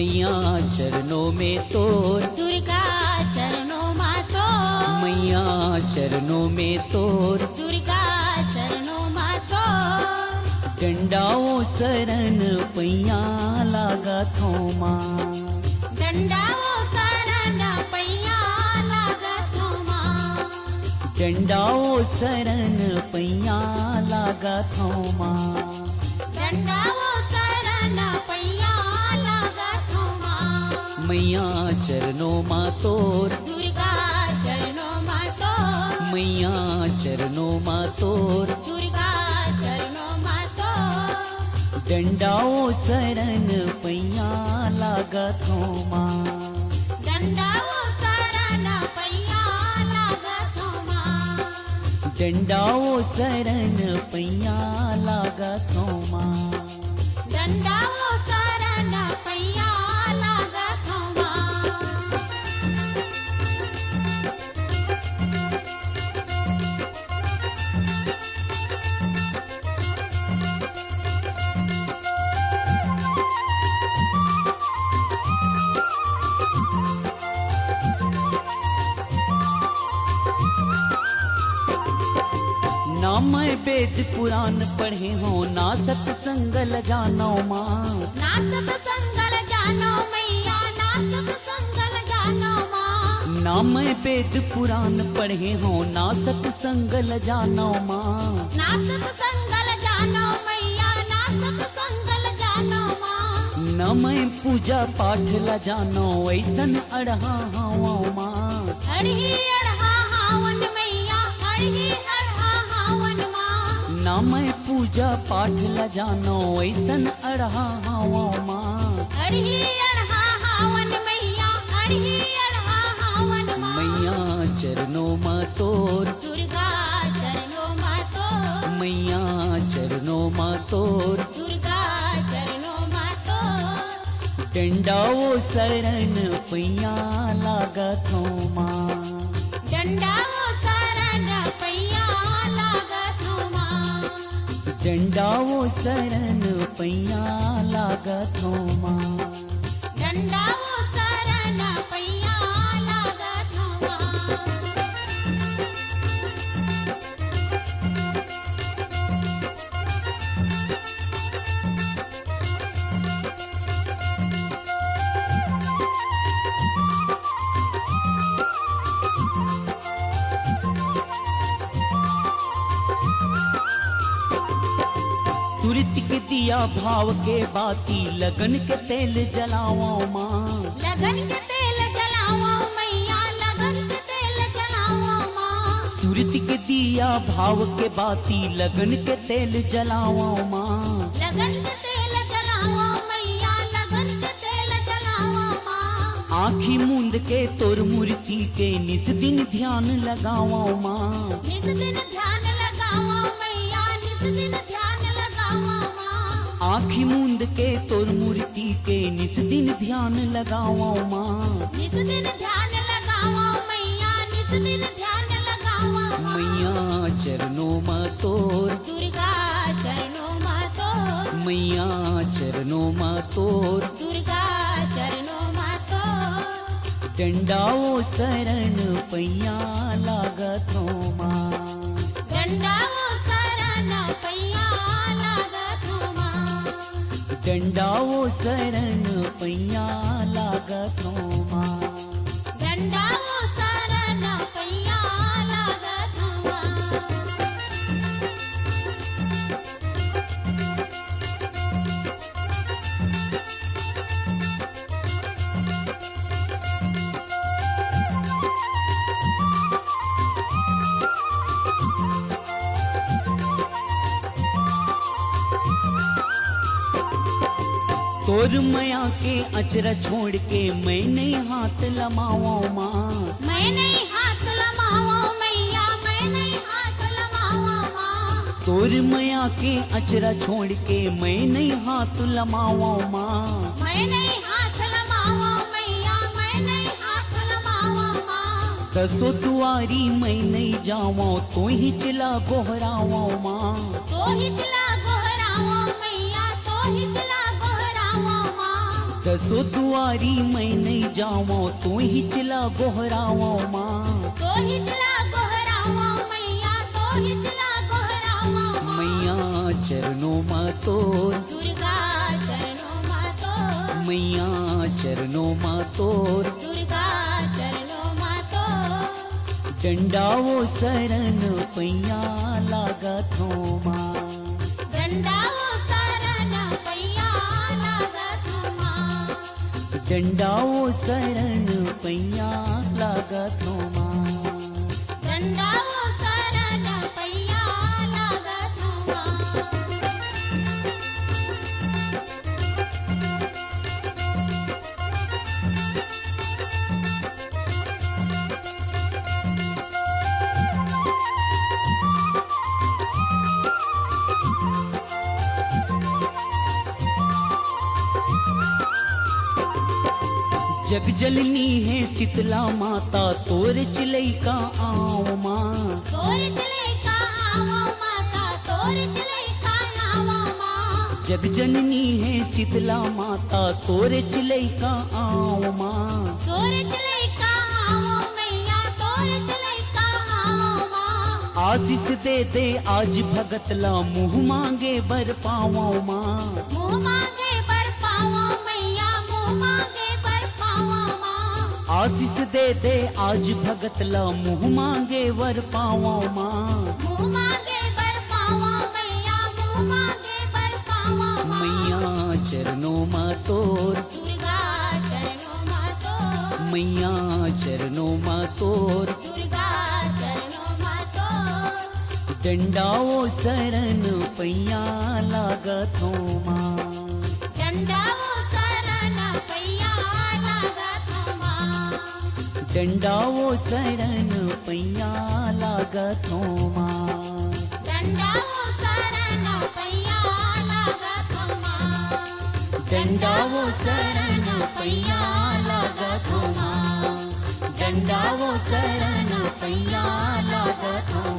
मैया चरणों में तोर, दुर्गा चरणों में तोर, मैया चरणों में तोर, दुर्गा चरणों में तोर, डंडाओ शरण पैया लागा थोमा, डंडाओ शरण पैया लागत होमा, डंडाओ शरण पैया लागा थोमा, डंडाओ शरण पैया लागत होमा, मैया चरणों में तोर, दुर्गा चरणों में तोर, मैया चरणों में तोर, दुर्गा चरणों में तोर, डंडाओ शरण पैया लागा थोमा, डंडाओ शरण पैया लागत होमा, डंडाओ शरण पैया लागा थोमा, डंडाओ शरण पैया लागत होमा। ना मैं वेद पुराण पढ़े हो, ना सत्संग जानो माँ, ना सत्संगल जानो मैया, ना सत्संगल जानो माँ, ना मैं वेद पुराण पढ़े हो, ना सत्संग जानो माँ, ना सत्संगल जानो मैया, ना सत्संगल जानो माँ, न मैं पूजा पाठ ला जानो ऐसन अड़हा हवा माँ, अड़ही अड़हा हावन मैया, अड़ही अड़हा हावन माँ, न मैं पूजा पाठ ला जानो ऐसन अड़हा हवा माँ, अड़ही अड़हा हावन मैया, अड़ही अड़हा हावन माँ, मैया चरणों में तोर, दुर्गा चरणों में तोर, मैया चरणों में तोर, दुर्गा चरणों में तोर, डंडाओ शरण पैया लागा थोमा, डंडाओ शरण पैया लागत होमा, डंडाओ शरण पैया लागा थोमा, डंडाओ शरण पैया लागत होमा। तुरत के दिया भाव के बाती, लगन के तेल जलाओ माँ, लगन के तेल जलाओ मैया, लगन के तेल जलाओ माँ, सूरत के दिया भाव के बाती, लगन के तेल जलाओ माँ, लगन के तेल जलाओ मैया, लगन के तेल जलाओ माँ, आँखी मूंद के तोर मूर्ति के निस दिन ध्यान लगाओ माँ, निस दिन ध्यान लगाओ मैया, निस दिन ध्यान लगाओ माँ, आँखी मूंद के तोर मूर्ति के निस दिन ध्यान लगाओ माँ, निस दिन ध्यान लगाओ मैया, निस दिन ध्यान लगाओ माँ, मैया चरणों में तोर, दुर्गा चरणों में तोर, मैया चरणों में तोर, दुर्गा चरणों में तोर, डंडाओ शरण पैया लागा थोमा, डंडाओ शरण पैया लागत होमा, डंडाओ शरण पैया लागा थोमा, डंडाओ शरण पैया लागत होमा। तोर मैया के अचरा छोड़ के मैं नहीं हाथ लमाओ माँ, मैं नहीं हाथ लमाओ मैया, मैं नहीं हाथ लमाओ माँ, तोर मैया के अचरा छोड़ के मैं नहीं हाथ लमाओ माँ, मैं नहीं हाथ लमाओ मैया, मैं नहीं हाथ लमाओ माँ, दसो दुआरी मैं नहीं जाओ तो ही चिला गोहराओ माँ, तो ही चिला गोहराओ मैया, तो ही चिला गोहराओ माँ, दसो दुआरी मैं नहीं जाऊं तू ही चला गोहराओ माँ तो ही चला गोहरावा मैया तो ही चला गोहरावा माँ मैया चरणों माँ तोर दुर्गा चरणों माँ तो मैया चरणों माँ तोर दुर्गा चरणों माँ तो डंडाओ शरण पैया लागा थो माँ दंडाओ शरण पैया लागत माँ डंडाओ शरण पैया लागा थो माँ दंडाओ शरण पैया लागत माँ जग जननी है शीतला माता तोर चिलई का आओ माँ तोर चले का आवो माता तोर चले का आवो माँ जग जननी है शीतला माता तोर चिलई का आओ माँ तोर चले का आवो मैया तोर चले का आवो माँ आशीष दे दे आज भगतला मुँह मांगे बर पाओ माँ मुँह मांगे बर पावो मैया मुँह मांगे बर पावो माँ आशीष दे दे आज भगतला मुँह मांगे वर पाओ माँ मुँह मांगे बर पावो मैया मुँह मांगे बर पावो माँ मैया चरणों माँ तोर दुर्गा चरणों माँ तो मैया चरणों माँ तोर दुर्गा चरणों माँ तो डंडाओ शरण पैया लागत हो माँ दंडाओ शरण पैया लागत माँ डंडाओ शरण पैया लागत हो माँ दंडाओ शरण पैया लागत माँ डंडाओ शरण पैया लागत हो माँ डंडाओ शरण पैया लागत हो